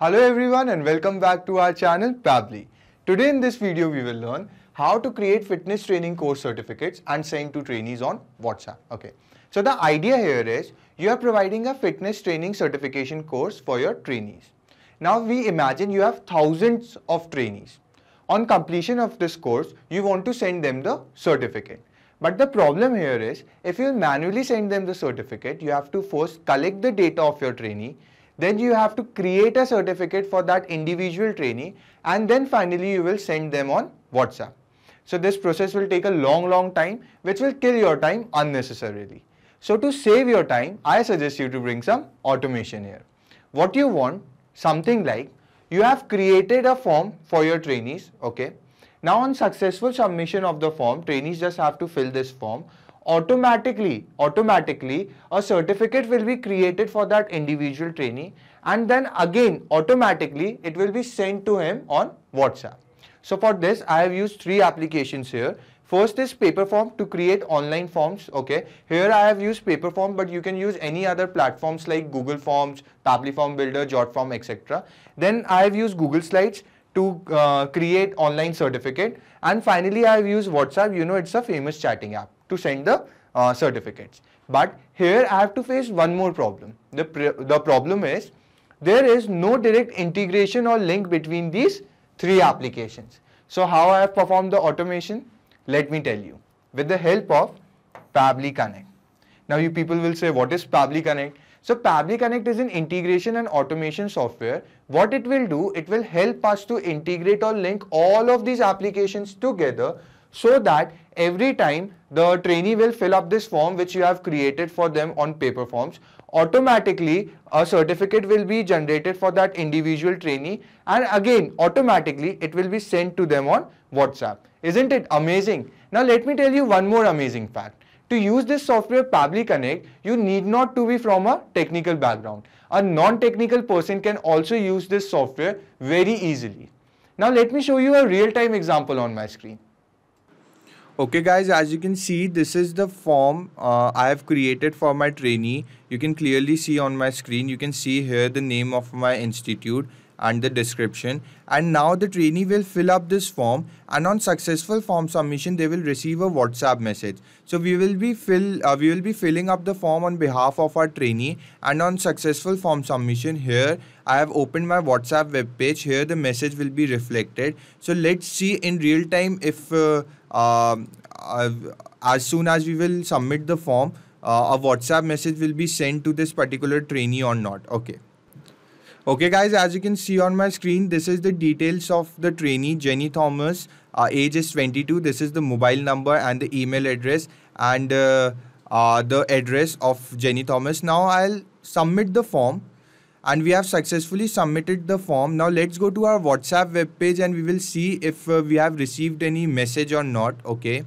Hello everyone and welcome back to our channel Pabbly. Today in this video we will learn how to create fitness training course certificates and send to trainees on WhatsApp. Okay. So the idea here is you are providing a fitness training certification course for your trainees. Now we imagine you have thousands of trainees. On completion of this course, you want to send them the certificate. But the problem here is if you manually send them the certificate, you have to first collect the data of your trainee. Then you have to create a certificate for that individual trainee and then finally you will send them on WhatsApp. So this process will take a long time which will kill your time unnecessarily. So to save your time, I suggest you to bring some automation here. What you want, something like you have created a form for your trainees, okay. Now on successful submission of the form, trainees just have to fill this form. Automatically a certificate will be created for that individual trainee and then again automatically it will be sent to him on WhatsApp. So for this I have used three applications here. First is Paperform to create online forms. Okay, here I have used Paperform, but you can use any other platforms like Google Forms, Pabbly Form Builder, JotForm, etc. Then I have used Google Slides to create online certificate, and finally I have used WhatsApp. You know, it's a famous chatting app to send the certificates. But here I have to face one more problem. The problem is there is no direct integration or link between these three applications. So how I have performed the automation? Let me tell you. With the help of Pabbly Connect. Now you people will say, what is Pabbly Connect? So Pabbly Connect is an integration and automation software. What it will do, it will help us to integrate or link all of these applications together so that every time the trainee will fill up this form which you have created for them on paper forms, automatically a certificate will be generated for that individual trainee and again automatically it will be sent to them on WhatsApp. Isn't it amazing? Now let me tell you one more amazing fact. To use this software Pabbly Connect, you need not to be from a technical background. A non-technical person can also use this software very easily. Now let me show you a real-time example on my screen. Okay guys, as you can see, this is the form I have created for my trainee. You can clearly see on my screen, you can see here the name of my institute and the description, and now the trainee will fill up this form and on successful form submission they will receive a WhatsApp message. So we will be filling up the form on behalf of our trainee, and on successful form submission here I have opened my WhatsApp web page. Here the message will be reflected. So let's see in real time if as soon as we will submit the form a WhatsApp message will be sent to this particular trainee or not. Okay guys, as you can see on my screen, this is the details of the trainee, Jenny Thomas, age is 22, this is the mobile number and the email address and the address of Jenny Thomas. Now I'll submit the form and we have successfully submitted the form. Now let's go to our WhatsApp web page and we will see if we have received any message or not. Okay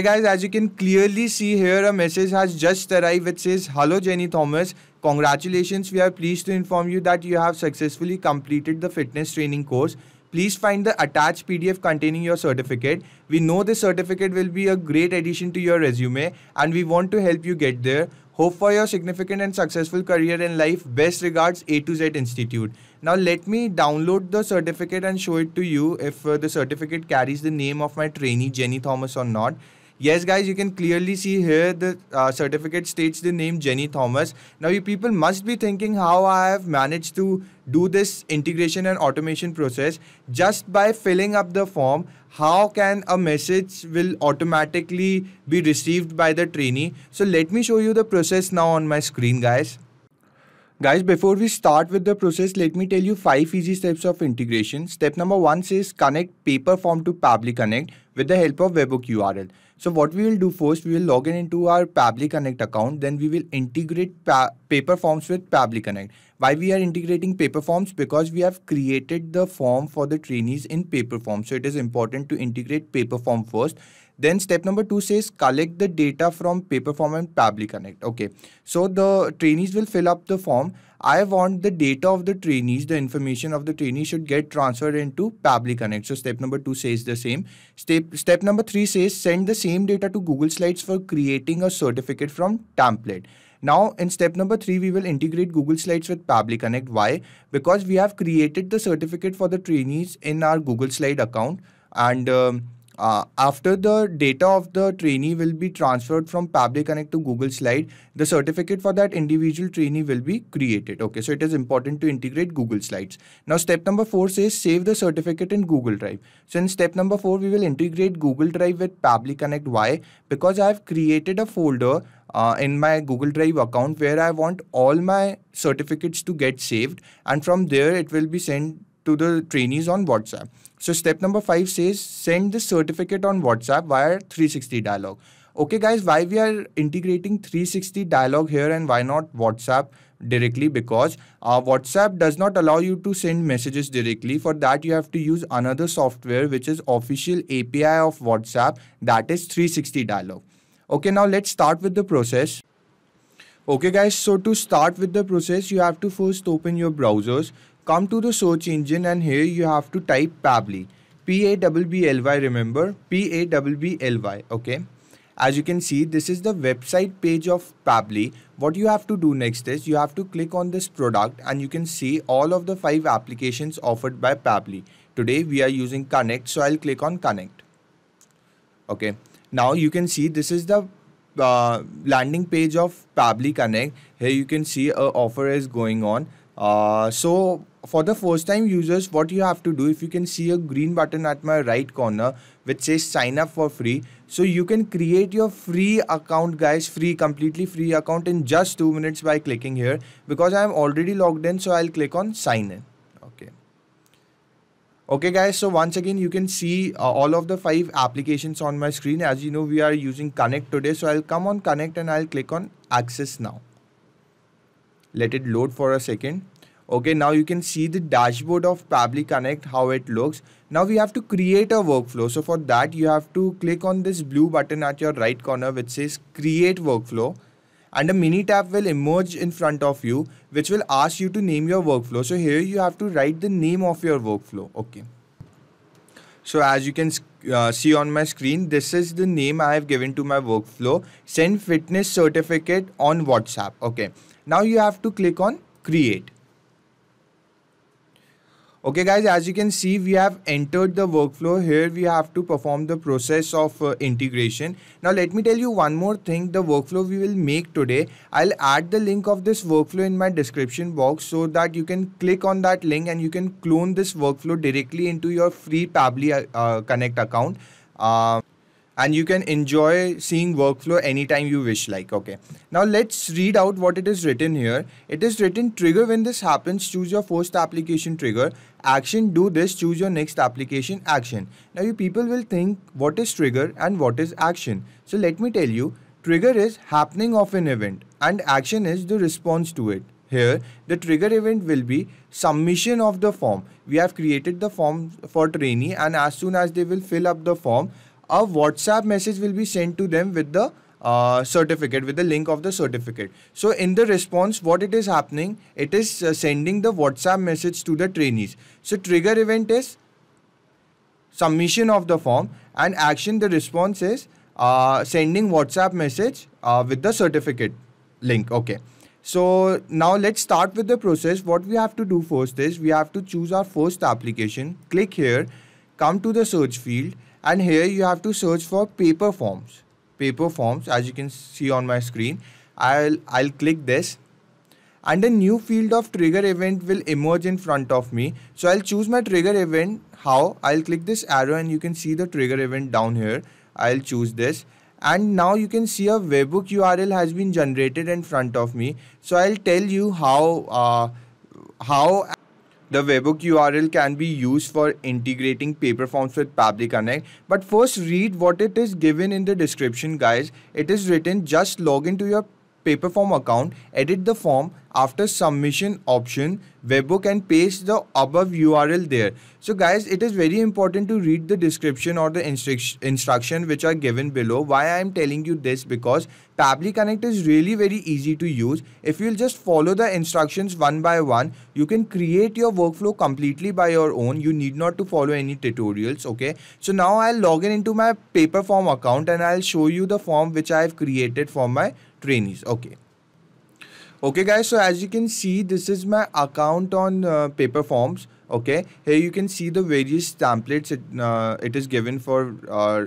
guys, as you can clearly see here, a message has just arrived which says, "Hello Jenny Thomas, congratulations, we are pleased to inform you that you have successfully completed the fitness training course. Please find the attached PDF containing your certificate. We know this certificate will be a great addition to your resume and we want to help you get there. Hope for your significant and successful career in life. Best regards, A to Z Institute." Now let me download the certificate and show it to you if the certificate carries the name of my trainee Jenny Thomas or not. Yes guys, you can clearly see here the certificate states the name Jenny Thomas. Now you people must be thinking how I have managed to do this integration and automation process just by filling up the form. How can a message will automatically be received by the trainee? So let me show you the process now on my screen guys. Guys, before we start with the process, let me tell you 5 easy steps of integration. Step number 1 says connect Paperform to Pabbly Connect with the help of webhook URL. So what we will do first, we will log in into our Pabbly Connect account. Then we will integrate Paperforms with Pabbly Connect. Why we are integrating Paperforms? Because we have created the form for the trainees in Paperform. So it is important to integrate Paperform first. Then step number 2 says collect the data from Paperform and Pabbly Connect. Okay, so the trainees will fill up the form. I want the data of the trainees, the information of the trainees should get transferred into Pabbly Connect. So step number 2 says the same. Step number 3 says send the same data to Google Slides for creating a certificate from template. Now in step number 3, we will integrate Google Slides with Pabbly Connect. Why? Because we have created the certificate for the trainees in our Google Slide account, and after the data of the trainee will be transferred from Pabbly Connect to Google Slide, the certificate for that individual trainee will be created. Okay, so it is important to integrate Google Slides. Now step number 4 says save the certificate in Google Drive. So in step number 4, we will integrate Google Drive with Pabbly Connect. Why? Because I have created a folder in my Google Drive account where I want all my certificates to get saved, and from there it will be sent to the trainees on WhatsApp. So step number 5 says send the certificate on WhatsApp via 360 dialog. Okay guys, why we are integrating 360 dialog here and why not WhatsApp directly? Because WhatsApp does not allow you to send messages directly. For that you have to use another software which is official API of WhatsApp, that is 360 dialog. Okay, now let's start with the process. Okay guys, so to start with the process, you have to first open your browsers. Come to the search engine and here you have to type Pabbly. P-A-B-B-L-Y, remember? P-A-B-B-L-Y, okay? As you can see, this is the website page of Pabbly. What you have to do next is you have to click on this product and you can see all of the 5 applications offered by Pabbly. Today we are using Connect, so I'll click on Connect. Okay, now you can see this is the landing page of Pabbly Connect. Here you can see an offer is going on. So for the first time users, what you have to do, if you can see a green button at my right corner which says sign up for free, so you can create your free account guys, completely free account in just 2 minutes by clicking here. Because I am already logged in, so I'll click on sign in. Okay guys, so once again you can see all of the 5 applications on my screen. As you know, we are using Connect today, so I'll come on Connect and I'll click on access now. Let it load for a second. Okay, now you can see the dashboard of Pabbly Connect, how it looks. Now we have to create a workflow. So for that you have to click on this blue button at your right corner which says create workflow, and a mini tab will emerge in front of you which will ask you to name your workflow. So here you have to write the name of your workflow. Okay, so as you can see on my screen, this is the name I have given to my workflow, send fitness certificate on WhatsApp. Okay, now you have to click on create. Okay guys, as you can see, we have entered the workflow. Here we have to perform the process of integration. Now let me tell you one more thing. The workflow we will make today, I'll add the link of this workflow in my description box so that you can click on that link and you can clone this workflow directly into your free Pabbly Connect account. And you can enjoy seeing workflow anytime you wish like. Okay, now let's read out what it is written here. It is written trigger when this happens, choose your first application trigger. Action, do this, choose your next application action. Now you people will think what is trigger and what is action. So let me tell you, trigger is happening of an event and action is the response to it. Here the trigger event will be submission of the form. We have created the form for trainee, and as soon as they will fill up the form, a WhatsApp message will be sent to them with the certificate, with the link of the certificate. So in the response, what it is happening, it is sending the WhatsApp message to the trainees. So trigger event is submission of the form, and action, the response is sending WhatsApp message with the certificate link. Okay, so now let's start with the process. What we have to do first is we have to choose our first application, click here, come to the search field, and here you have to search for paper forms. Paper forms, as you can see on my screen. I'll click this, and a new field of trigger event will emerge in front of me. So I'll choose my trigger event. How? I'll click this arrow and you can see the trigger event down here. I'll choose this, and now you can see a webhook URL has been generated in front of me. So I'll tell you how the webhook URL can be used for integrating paper forms with Pabbly Connect. But first read what it is given in the description guys. It is written, just log into your Paperform account, edit the form, after submission option, webhook, and paste the above URL there. So guys, it is very important to read the description or the instruction which are given below. Why I am telling you this? Because Pabbly Connect is really very easy to use. If you'll just follow the instructions one by one, you can create your workflow completely by your own. You need not to follow any tutorials. Okay, so now I'll log in into my Paperform account and I'll show you the form which I have created for my trainees. Okay, Okay guys, so as you can see, this is my account on Paper Forms. Okay, here you can see the various templates it is given for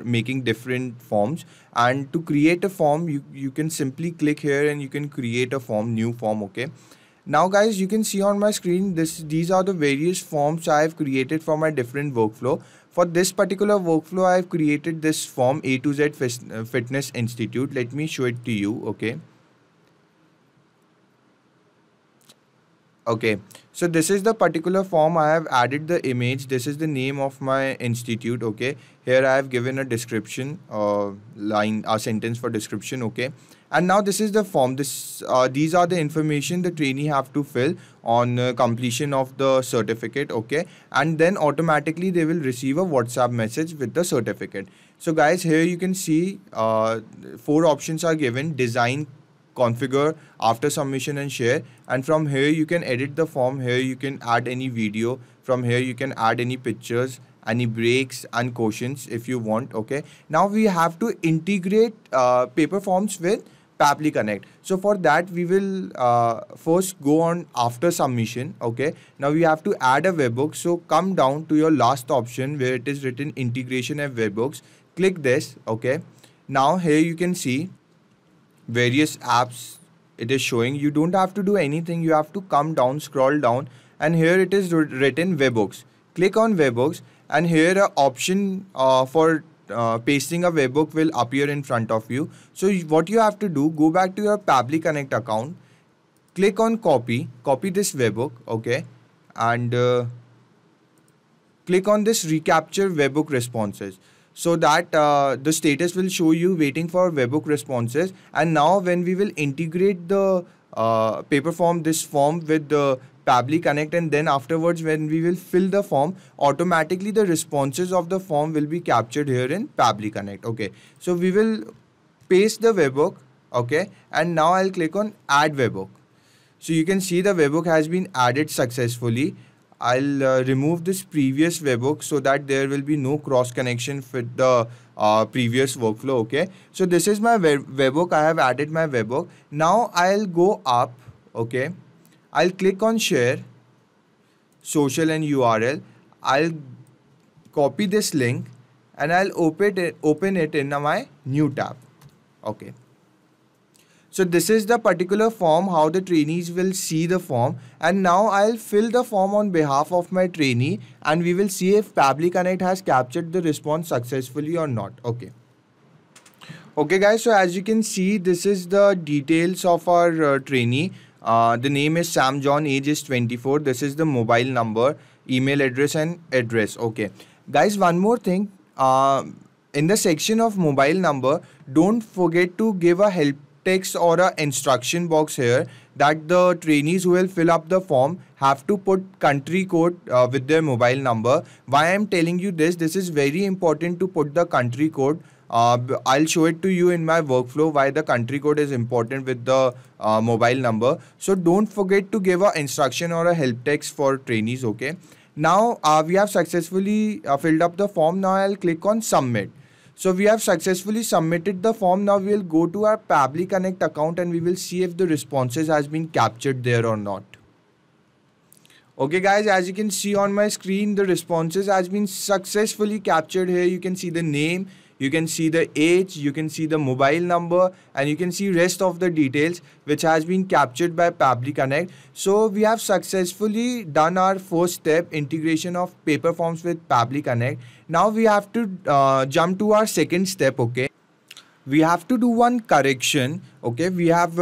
making different forms. And to create a form, you can simply click here and you can create a form, new form. Okay, now guys, you can see on my screen these are the various forms I have created for my different workflow. For this particular workflow, I have created this form, A to Z Fitness Institute. Let me show it to you. Okay, so this is the particular form. I have added the image. This is the name of my institute. Okay, here I have given a description, a sentence for description. Okay, and now this is the form. These are the information the trainee have to fill on completion of the certificate. Okay, and then automatically they will receive a WhatsApp message with the certificate. So guys, here you can see 4 options are given: design, configure, after submission, and share. And from here you can edit the form. Here you can add any video. From here you can add any pictures, any breaks and questions if you want. Okay, now we have to integrate Paper Forms with Pabbly Connect. So for that we will first go on after submission. Okay, now we have to add a webhook. So come down to your last option where it is written integration and webhooks. Click this. Okay, now here you can see various apps it is showing. You don't have to do anything. You have to come down, scroll down, and here it is written webhooks. Click on webhooks, and here an option for pasting a webhook will appear in front of you. So what you have to do, go back to your Pabbly Connect account, click on copy this webhook. Okay, and click on this recapture webhook responses, so that the status will show you waiting for webhook responses. And now when we will integrate the paper form, this form with the Pabbly Connect, and then afterwards when we will fill the form, automatically the responses of the form will be captured here in Pabbly Connect. Okay, so we will paste the webhook. Okay, and now I'll click on add webhook. So you can see the webhook has been added successfully. I'll remove this previous webhook so that there will be no cross connection with the previous workflow. Okay, so this is my webhook. I have added my webhook. Now I'll go up. Okay, I'll click on share, social and URL. I'll copy this link and I'll open it in my new tab. Okay. So this is the particular form, how the trainees will see the form. And now I'll fill the form on behalf of my trainee, and we will see if Pabbly Connect has captured the response successfully or not. Okay. Okay guys, so as you can see, this is the details of our trainee. The name is Sam John, age is 24. This is the mobile number, email address and address. Okay. Guys, one more thing. In the section of mobile number, don't forget to give a help text or a instruction box here that the trainees who will fill up the form have to put country code with their mobile number. Why I'm telling you this is very important to put the country code. I'll show it to you in my workflow why the country code is important with the mobile number. So don't forget to give a instruction or a help text for trainees. Okay, now we have successfully filled up the form. Now I'll click on submit. So we have successfully submitted the form. Now we will go to our Pabbly Connect account and we will see if the responses has been captured there or not. Okay guys, as you can see on my screen, the responses has been successfully captured. Here you can see the name, you can see the age, you can see the mobile number, and you can see rest of the details which has been captured by Pabbly Connect. So we have successfully done our first step, integration of paper forms with Pabbly Connect. Now we have to jump to our second step. Okay, we have to do one correction. Okay, we have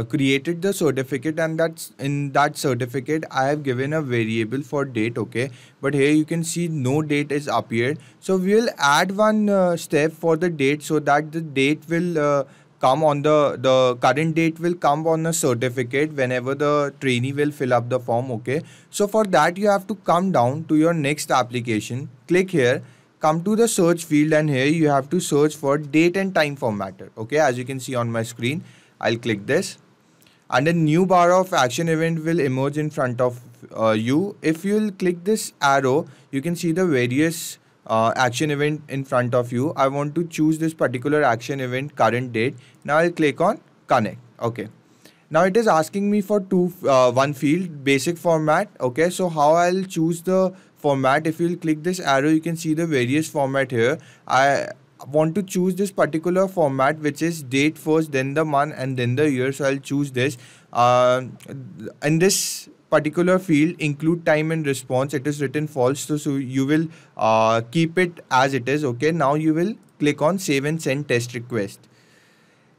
created the certificate, and that's in that certificate I have given a variable for date. Okay, but here you can see no date is appeared. So we will add one step for the date, so that the date will come on the current date will come on a certificate whenever the trainee will fill up the form. Okay, so for that you have to come down to your next application, click here, come to the search field, and here you have to search for date and time formatter. Okay, as you can see on my screen, I'll click this and a new bar of action event will emerge in front of you. If you'll click this arrow, you can see the various action event in front of you. I want to choose this particular action event current date. Now I'll click on connect. Okay, Now it is asking me for one field, basic format. Okay, so how I'll choose the format? If you'll click this arrow, you can see the various format here. I want to choose this particular format, which is date first, then the month, and then the year. So I'll choose this. In this particular field, include time and response, it is written false, so you will keep it as it is. Okay, now you will click on save and send test request.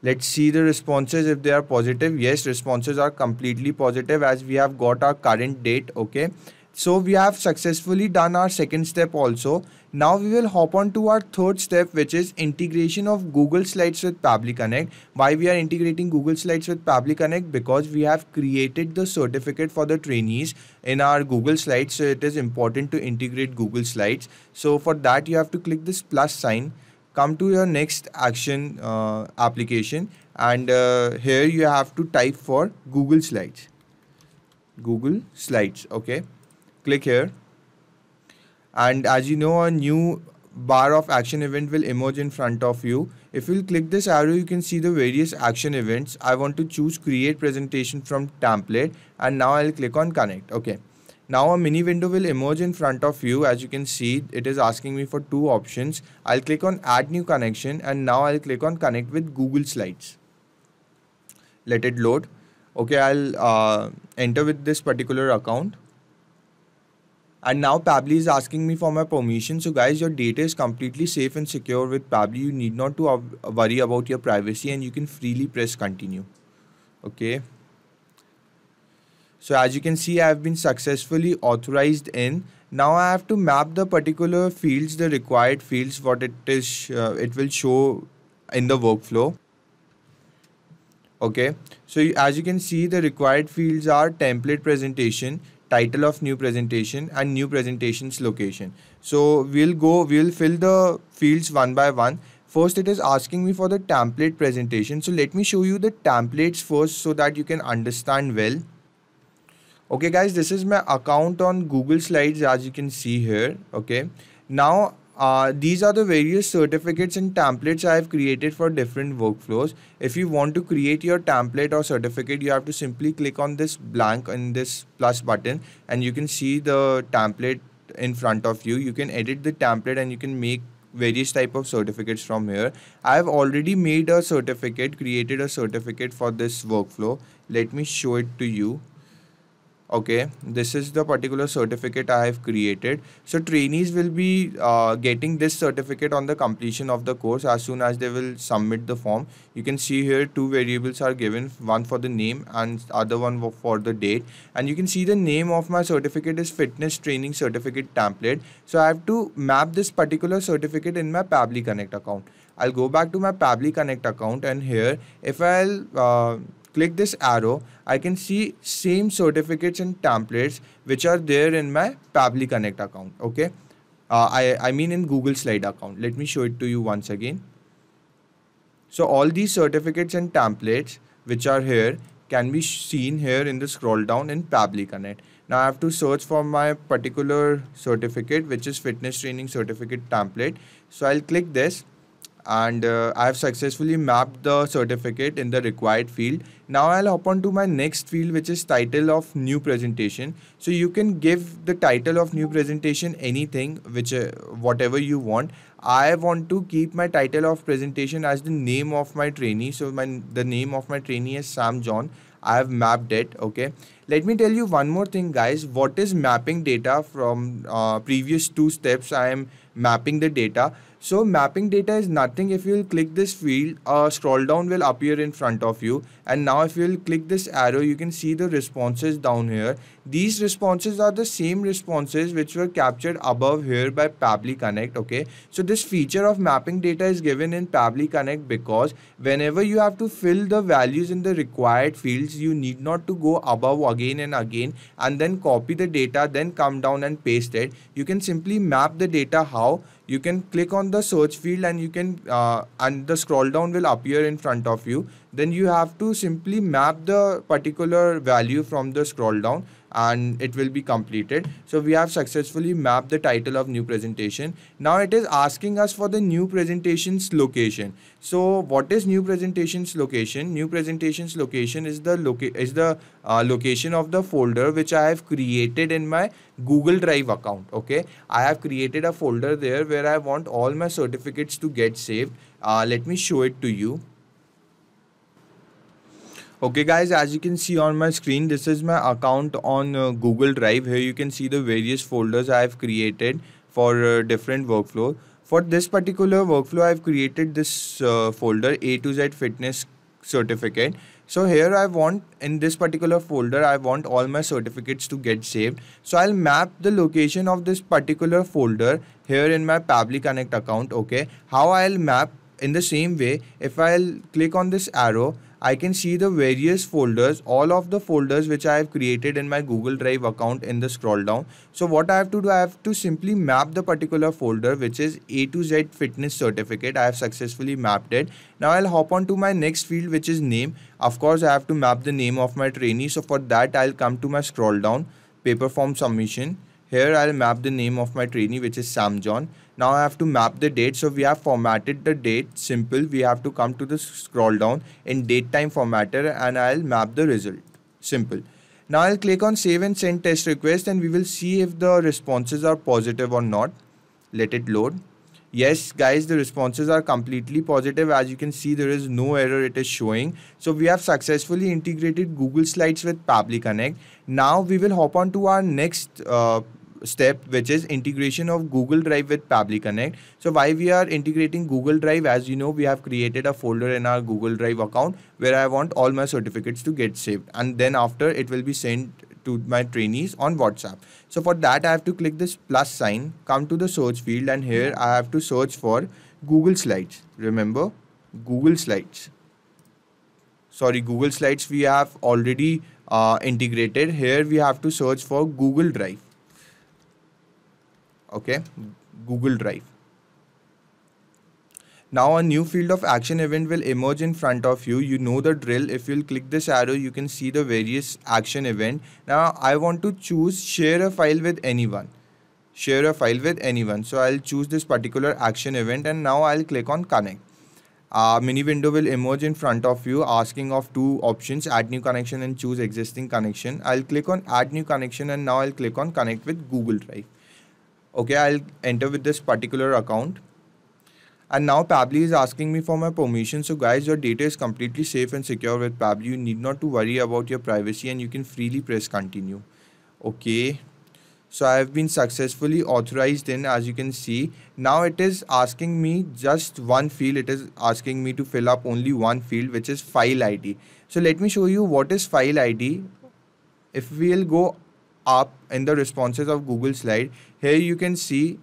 Let's see the responses if they are positive. Yes, responses are completely positive as we have got our current date. Okay, so we have successfully done our second step also. Now we will hop on to our third step, which is integration of Google Slides with Pabbly Connect. Why we are integrating Google Slides with Pabbly Connect? Because we have created the certificate for the trainees in our Google Slides. So it is important to integrate Google Slides. So for that you have to click this plus sign. Come to your next action application, and here you have to type for Google Slides. Google Slides. Okay, click here, and as you know, a new bar of action event will emerge in front of you. If you click this arrow, you can see the various action events. I want to choose create presentation from template, and now I'll click on connect. Okay, now a mini window will emerge in front of you. As you can see, it is asking me for two options. I'll click on add new connection, and now I'll click on connect with Google Slides. Let it load. Okay, I'll enter with this particular account. And now Pabbly is asking me for my permission. So guys, your data is completely safe and secure with Pabbly. You need not to worry about your privacy, and you can freely press continue. Okay. So as you can see, I have been successfully authorized in. Now I have to map the particular fields, the required fields, what it is, it will show in the workflow. Okay, so as you can see, the required fields are template presentation, title of new presentation, and new presentation's location. So we'll fill the fields one by one. First, it is asking me for the template presentation. So let me show you the templates first so that you can understand well. Okay guys, this is my account on Google Slides, as you can see here. Okay, now these are the various certificates and templates I have created for different workflows. If you want to create your template or certificate, you have to simply click on this blank in this plus button, and you can see the template in front of you. You can edit the template and you can make various type of certificates from here. I have already made a certificate, created a certificate for this workflow. Let me show it to you. Okay, this is the particular certificate I have created. So trainees will be getting this certificate on the completion of the course as soon as they will submit the form. You can see here two variables are given, one for the name and other one for the date. And you can see the name of my certificate is Fitness Training Certificate Template. So I have to map this particular certificate in my Pabbly Connect account. I'll go back to my Pabbly Connect account, and here if I'll click this arrow, I can see same certificates and templates which are there in my Pabbly Connect account. Okay, I mean in Google Slide account. Let me show it to you once again. So all these certificates and templates which are here can be seen here in the scroll down in Pabbly Connect. Now I have to search for my particular certificate, which is Fitness Training Certificate Template. So I'll click this, and I have successfully mapped the certificate in the required field. Now I'll hop on to my next field, which is title of new presentation. So you can give the title of new presentation anything, which whatever you want. I want to keep my title of presentation as the name of my trainee. So the name of my trainee is Sam John. I have mapped it. Okay, let me tell you one more thing guys. What is mapping data? From previous two steps I am mapping the data. So mapping data is nothing. If you will click this field, a scroll down will appear in front of you, and now if you will click this arrow, you can see the responses down here. These responses are the same responses which were captured above here by Pabbly Connect. Okay, so this feature of mapping data is given in Pabbly Connect because whenever you have to fill the values in the required fields, you need not to go above again and again and then copy the data, then come down and paste it. You can simply map the data. How? You can click on the search field, and you can and the scroll down will appear in front of you. Then you have to simply map the particular value from the scroll down, and it will be completed. So we have successfully mapped the title of new presentation. Now it is asking us for the new presentation's location. So what is new presentation's location? New presentation's location is the location of the folder which I have created in my Google Drive account. Okay, I have created a folder there where I want all my certificates to get saved. Let me show it to you. Okay guys, as you can see on my screen, this is my account on Google Drive. Here you can see the various folders I have created for different workflow. For this particular workflow, I have created this folder A to Z fitness certificate. So here I want, in this particular folder, I want all my certificates to get saved. So I'll map the location of this particular folder here in my Pabbly Connect account. Okay, how I'll map? In the same way, if I'll click on this arrow, I can see the various folders, all of the folders which I have created in my Google Drive account in the scroll down. So what I have to do, I have to simply map the particular folder which is A to Z fitness certificate. I have successfully mapped it. Now I'll hop on to my next field which is name. Of course, I have to map the name of my trainee. So for that, I'll come to my scroll down, paper form submission. Here I'll map the name of my trainee which is Sam John. Now I have to map the date. So we have formatted the date. Simple. We have to come to the scroll down in date time formatter and I'll map the result. Simple. Now I'll click on save and send test request and we will see if the responses are positive or not. Let it load. Yes guys, the responses are completely positive. As you can see, there is no error it is showing. So we have successfully integrated Google Slides with Pabbly Connect. Now we will hop on to our next step, which is integration of Google Drive with Pabbly Connect. So why we are integrating Google Drive? As you know, we have created a folder in our Google Drive account where I want all my certificates to get saved, and then after it will be sent to my trainees on WhatsApp. So for that, I have to click this plus sign, come to the search field, and here I have to search for Google Slides. Remember, Google Slides. Sorry, Google Slides we have already integrated. Here we have to search for Google Drive. Okay, Google Drive. Now a new field of action event will emerge in front of you. You know the drill. If you'll click this arrow, you can see the various action event. Now I want to choose share a file with anyone. Share a file with anyone. So I'll choose this particular action event and now I'll click on connect. A mini window will emerge in front of you asking of two options, add new connection and choose existing connection. I'll click on add new connection and now I'll click on connect with Google Drive. Okay, I'll enter with this particular account. And now Pabbly is asking me for my permission. So guys, your data is completely safe and secure with Pabbly. You need not to worry about your privacy and you can freely press continue. Okay. So I have been successfully authorized in, as you can see. Now it is asking me just one field. It is asking me to fill up only one field, which is file ID. So let me show you what is file ID. If we'll go up in the responses of Google Slide, here you can see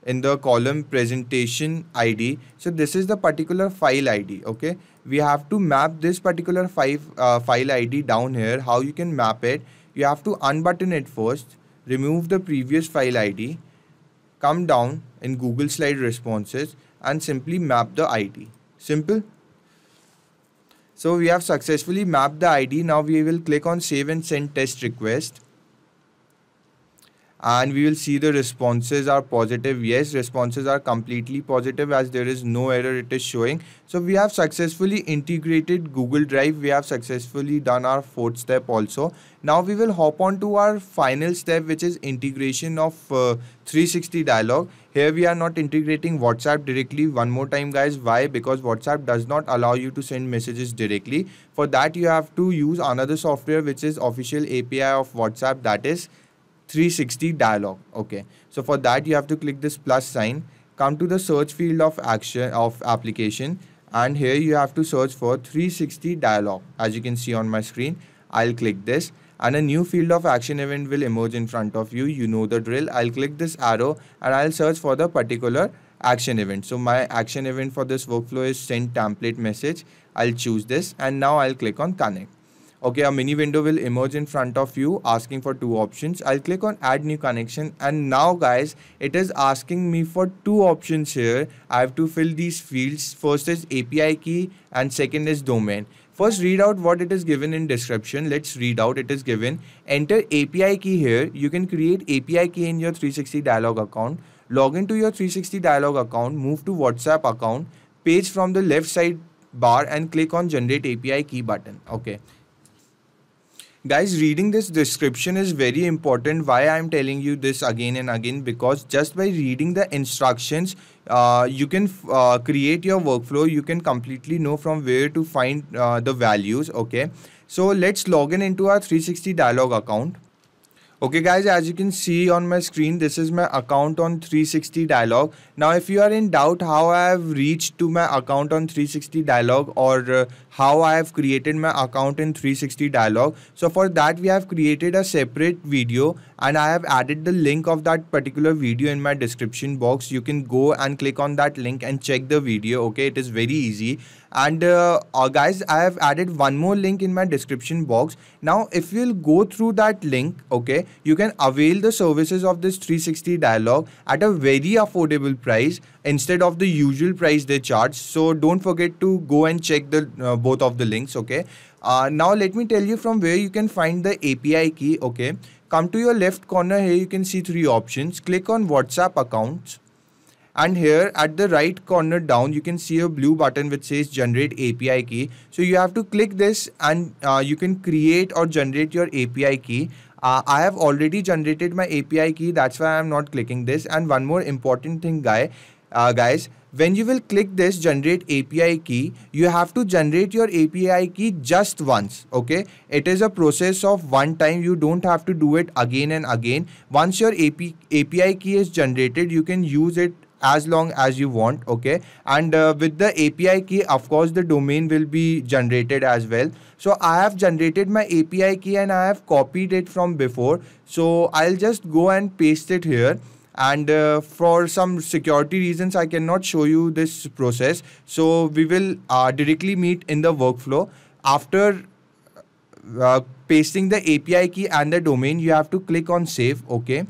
in the column presentation ID. So this is the particular file ID. Okay, we have to map this particular file ID down here. How you can map it? You have to unbutton it first, remove the previous file ID, come down in Google Slide responses and simply map the ID. Simple. So we have successfully mapped the ID. Now we will click on save and send test request. And we will see the responses are positive. Yes, responses are completely positive as there is no error it is showing. So we have successfully integrated Google Drive. We have successfully done our fourth step also. Now we will hop on to our final step, which is integration of 360 dialog. Here we are not integrating WhatsApp directly. One more time guys, why? Because WhatsApp does not allow you to send messages directly. For that you have to use another software which is official API of WhatsApp, that is 360 dialog. Okay, so for that you have to click this plus sign, come to the search field of action of application, and here you have to search for 360 dialog. As you can see on my screen, I'll click this and a new field of action event will emerge in front of you. You know the drill. I'll click this arrow and I'll search for the particular action event. So my action event for this workflow is send template message. I'll choose this and now I'll click on connect. Okay, a mini window will emerge in front of you asking for two options. I'll click on add new connection and now guys, it is asking me for two options here. I have to fill these fields. First is API key and second is domain. First, read out what it is given in description. Let's read out. It is given, enter API key here. You can create API key in your 360 Dialog account. Log into your 360 Dialog account, move to WhatsApp account, page from the left side bar and click on generate API key button. Okay. Guys, reading this description is very important. Why I am telling you this again and again? Because just by reading the instructions, you can create your workflow. You can completely know from where to find the values. Okay, so let's log in into our 360 Dialog account. Okay guys, as you can see on my screen, this is my account on 360 Dialog. Now if you are in doubt how I have reached to my account on 360 Dialog or how I have created my account in 360 Dialog, so for that we have created a separate video and I have added the link of that particular video in my description box. You can go and click on that link and check the video. Okay, it is very easy. And guys, I have added one more link in my description box. Now if you'll go through that link, okay, you can avail the services of this 360 Dialog at a very affordable price instead of the usual price they charge. So don't forget to go and check the both of the links. Okay, now let me tell you from where you can find the API key. Okay, come to your left corner. Here you can see three options. Click on WhatsApp accounts. And here at the right corner down, you can see a blue button which says generate API key. So you have to click this and you can create or generate your API key. I have already generated my API key. That's why I'm not clicking this. And one more important thing, guys, when you will click this generate API key, you have to generate your API key just once. Okay, it is a process of one time. You don't have to do it again and again. Once your API key is generated, you can use it as long as you want. Okay, and with the API key, of course the domain will be generated as well. So I have generated my API key and I have copied it from before, so I'll just go and paste it here. And for some security reasons I cannot show you this process, so we will directly meet in the workflow. After pasting the API key and the domain, you have to click on save. Okay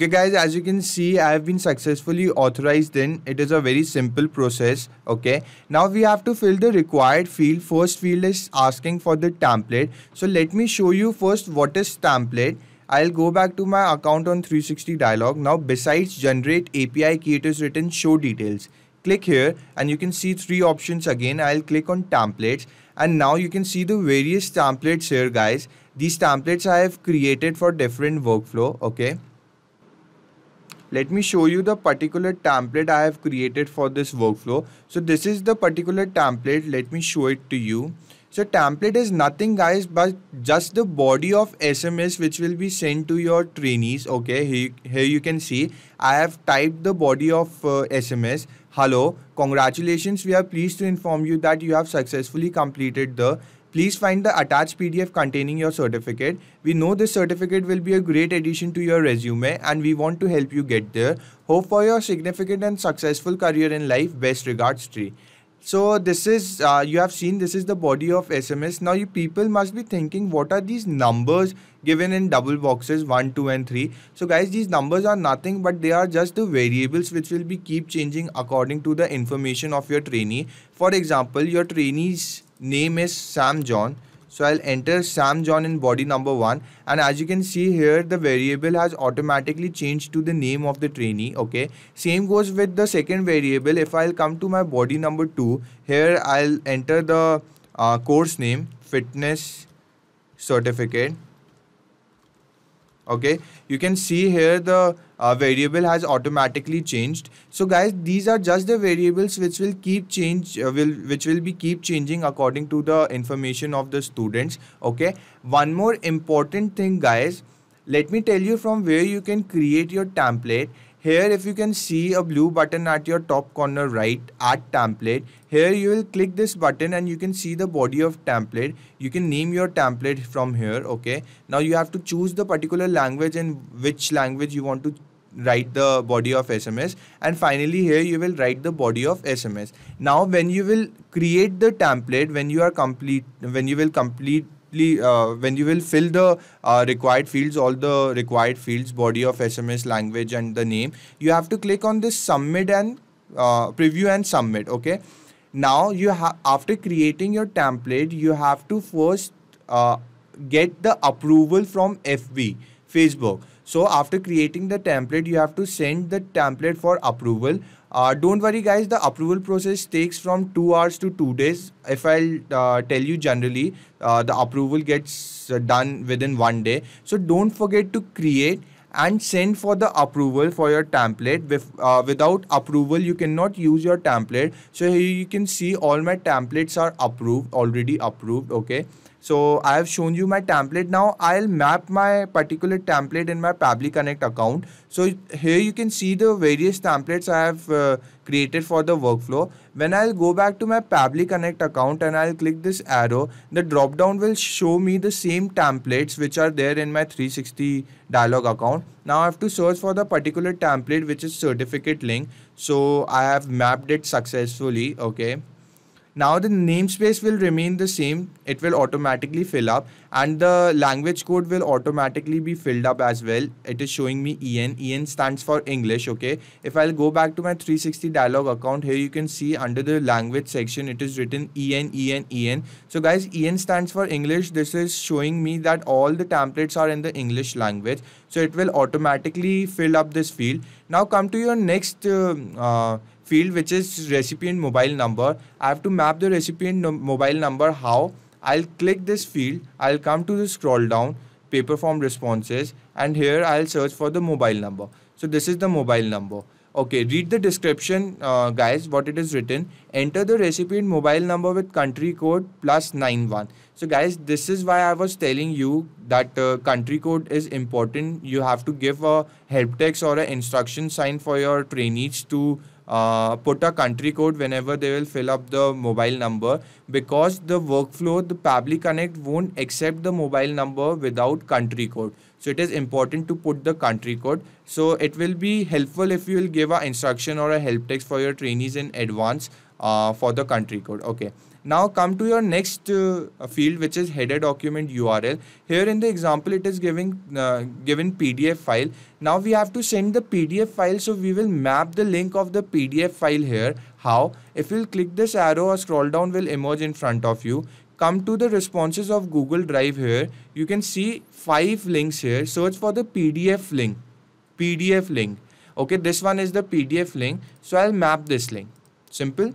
guys, as you can see, I have been successfully authorized in. It is a very simple process. Okay, now we have to fill the required field. First field is asking for the template. So let me show you first what is template. I'll go back to my account on 360 Dialog. Now besides generate API key, it is written show details. Click here and you can see three options again. I'll click on templates and now you can see the various templates here, guys. These templates I have created for different workflow. Okay, let me show you the particular template I have created for this workflow. So this is the particular template. Let me show it to you. So template is nothing, guys, but just the body of SMS which will be sent to your trainees. Okay, here you can see I have typed the body of SMS. Hello, congratulations, we are pleased to inform you that you have successfully completed the. Please find the attached PDF containing your certificate. We know this certificate will be a great addition to your resume and we want to help you get there. Hope for your significant and successful career in life. Best regards, Tree. So this is, you have seen, this is the body of SMS. Now you people must be thinking, what are these numbers given in double boxes 1, 2 and 3? So guys, these numbers are nothing but they are just the variables which will be keep changing according to the information of your trainee. For example, your trainee's name is Sam John. So I'll enter Sam John in body number 1 and as you can see here, the variable has automatically changed to the name of the trainee. Okay, same goes with the second variable. If I'll come to my body number 2, here I'll enter the course name, fitness certificate. Okay, you can see here the variable has automatically changed. So guys, these are just the variables which will keep keep changing according to the information of the students. Okay, one more important thing, guys, let me tell you from where you can create your template. Here if you can see a blue button at your top corner right, add template. Here you will click this button and you can see the body of template. You can name your template from here. Okay, now you have to choose the particular language and which language you want to write the body of SMS, and finally here you will write the body of SMS. Now when you will create the template, when you will fill the required fields, all the required fields, body of SMS, language and the name, you have to click on this submit and preview and submit. Okay, Now you have, after creating your template, you have to first get the approval from FB, Facebook. So after creating the template, you have to send the template for approval. Don't worry guys, the approval process takes from 2 hours to 2 days. If I'll tell you generally, the approval gets done within 1 day. So don't forget to create and send for the approval for your template. Without approval you cannot use your template. So here you can see all my templates are approved, already approved. Okay, so I have shown you my template. Now I'll map my particular template in my Pabbly Connect account. So here you can see the various templates I have created for the workflow. When I'll go back to my Pabbly Connect account and I'll click this arrow, the drop down will show me the same templates which are there in my 360 dialog account. Now I have to search for the particular template which is certificate link. So I have mapped it successfully. Okay. Now the namespace will remain the same. It will automatically fill up, and the language code will automatically be filled up as well. It is showing me EN. EN stands for English. Okay. If I'll go back to my 360 dialog account, here you can see under the language section, it is written EN, EN, EN. So guys, EN stands for English. This is showing me that all the templates are in the English language. So it will automatically fill up this field. Now come to your next field, which is recipient mobile number. I have to map the recipient mobile number. How? I'll click this field, I'll come to the scroll down, paper form responses, and here I'll search for the mobile number. So this is the mobile number. Okay, read the description, guys, what it is written. Enter the recipient mobile number with country code +91. So guys, this is why I was telling you that country code is important. You have to give a help text or an instruction sign for your trainees to put a country code whenever they will fill up the mobile number, because the workflow, the Pabbly Connect won't accept the mobile number without country code. So it is important to put the country code. So it will be helpful if you will give an instruction or a help text for your trainees in advance for the country code. Okay. Now come to your next field, which is header document URL. Here in the example, it is given PDF file. Now we have to send the PDF file, so we will map the link of the PDF file here. How? If you click this arrow, a scroll down will emerge in front of you. Come to the responses of Google Drive here. You can see 5 links here. Search for the PDF link. PDF link. Okay, this one is the PDF link. So I'll map this link. Simple.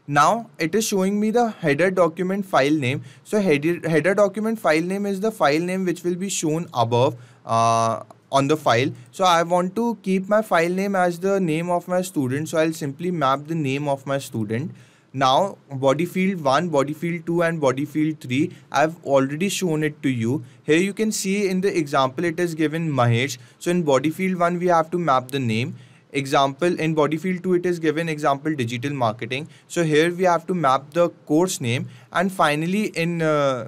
Now it is showing me the header document file name. So header document file name is the file name which will be shown above on the file. So I want to keep my file name as the name of my student. So I'll simply map the name of my student. Now body field 1, body field 2 and body field 3, I've already shown it to you. Here you can see in the example it is given Mahesh. So in body field 1 we have to map the name. Example, in body field 2 it is given example digital marketing. So here we have to map the course name, and finally in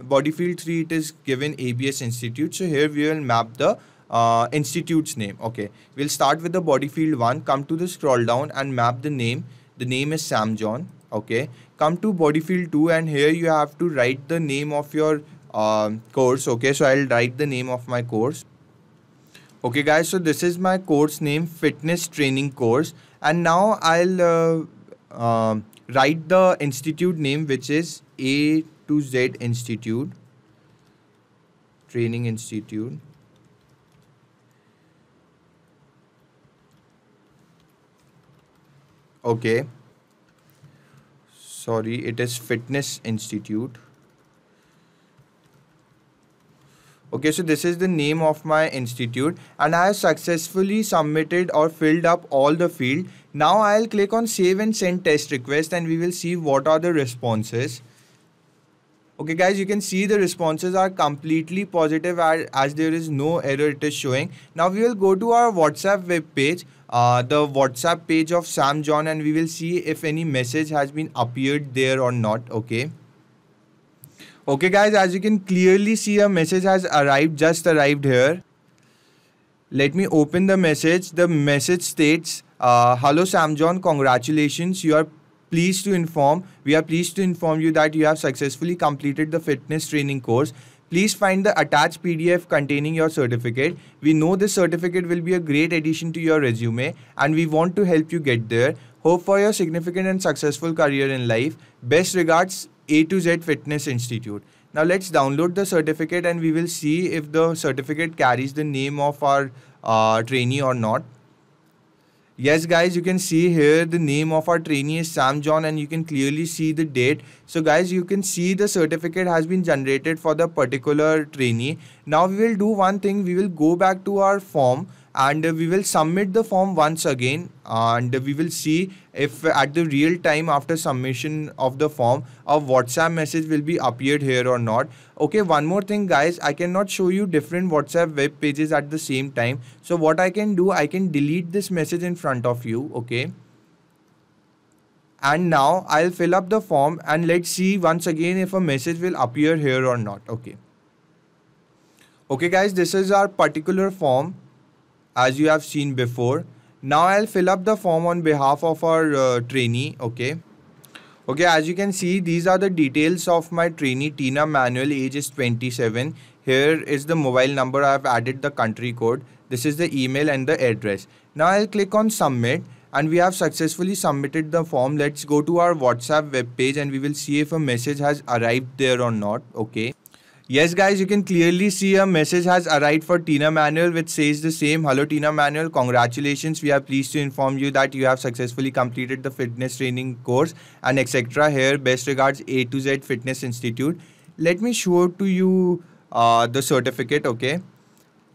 body field 3 it is given ABS Institute. So here we will map the institute's name. Okay, we'll start with the body field 1, come to the scroll down and map the name. The name is Sam John. Okay, come to body field 2 and here you have to write the name of your course. Okay, so I'll write the name of my course. Okay guys, so this is my course name, fitness training course, and now I'll write the institute name, which is A to Z Institute, Training Institute. Okay, sorry, it is Fitness Institute. Okay, so this is the name of my institute, and I have successfully submitted or filled up all the field. Now I'll click on save and send test request, and we will see what are the responses. Okay guys, you can see the responses are completely positive as there is no error it is showing. Now we will go to our WhatsApp web page, the WhatsApp page of Sam John, and we will see if any message has been appeared there or not. Okay. Okay guys, as you can clearly see, a message has just arrived here. Let me open the message. The message states, hello Sam John, congratulations. We are pleased to inform you that you have successfully completed the fitness training course. Please find the attached PDF containing your certificate. We know this certificate will be a great addition to your resume and we want to help you get there. Hope for your significant and successful career in life. Best regards, A to Z Fitness Institute. Now let's download the certificate and we will see if the certificate carries the name of our trainee or not. Yes guys, you can see here the name of our trainee is Sam John and you can clearly see the date. So guys, you can see the certificate has been generated for the particular trainee. Now we will do one thing, we will go back to our form and we will submit the form once again and we will see if at the real time after submission of the form a WhatsApp message will be appeared here or not. Okay, one more thing guys, I cannot show you different WhatsApp web pages at the same time. So what I can do, I can delete this message in front of you, okay? And now I'll fill up the form and let's see once again if a message will appear here or not, okay? Okay guys, this is our particular form as you have seen before. Now I'll fill up the form on behalf of our trainee, okay? Okay, as you can see, these are the details of my trainee, Tina Manuel, age is 27. Here is the mobile number, I have added the country code. This is the email and the address. Now I'll click on submit and we have successfully submitted the form. Let's go to our WhatsApp web page and we will see if a message has arrived there or not, okay? Yes guys, you can clearly see a message has arrived for Tina Manuel which says the same. Hello Tina Manuel, congratulations. We are pleased to inform you that you have successfully completed the fitness training course and etc. Here, best regards, A to Z Fitness Institute. Let me show to you the certificate, okay?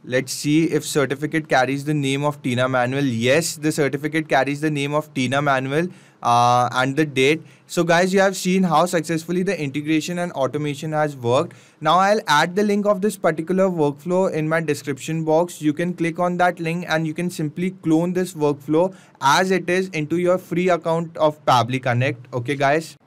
Let's see if certificate carries the name of Tina Manuel. Yes, the certificate carries the name of Tina Manuel and the date. So guys, you have seen how successfully the integration and automation has worked. Now I'll add the link of this particular workflow in my description box. You can click on that link and you can simply clone this workflow as it is into your free account of Pabbly Connect. Okay guys.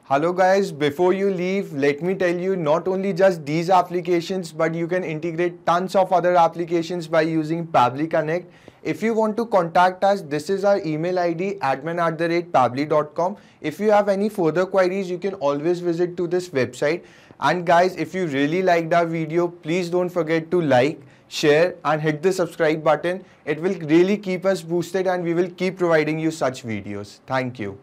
Hello guys, before you leave, let me tell you not only just these applications, but you can integrate tons of other applications by using Pabbly Connect. If you want to contact us, this is our email ID, admin@pabbly.com. If you have any further queries, you can always visit to this website. And guys, if you really liked our video, please don't forget to like, share and hit the subscribe button. It will really keep us boosted and we will keep providing you such videos. Thank you.